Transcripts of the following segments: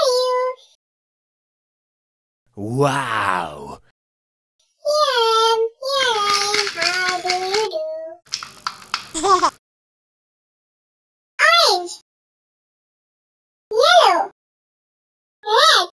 you? Wow! Here I am, how do you do? Orange, yellow, red.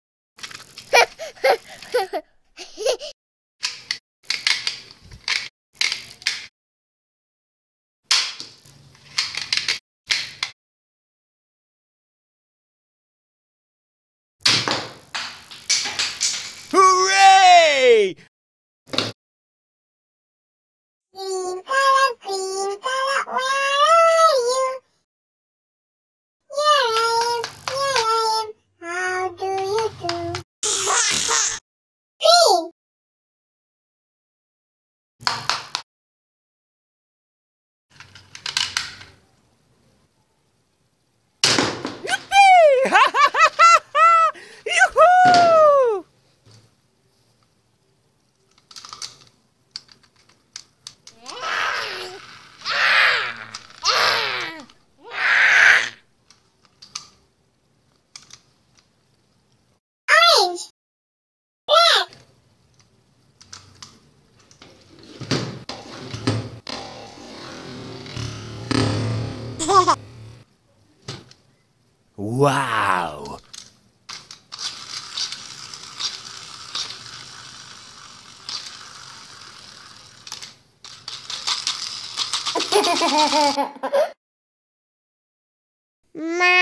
Hooray! Green color, where are you? Here I am, how do you do? Green, Yippee! Ha ha ha ha ha! Yoo-hoo! orange, red. Wow! Ma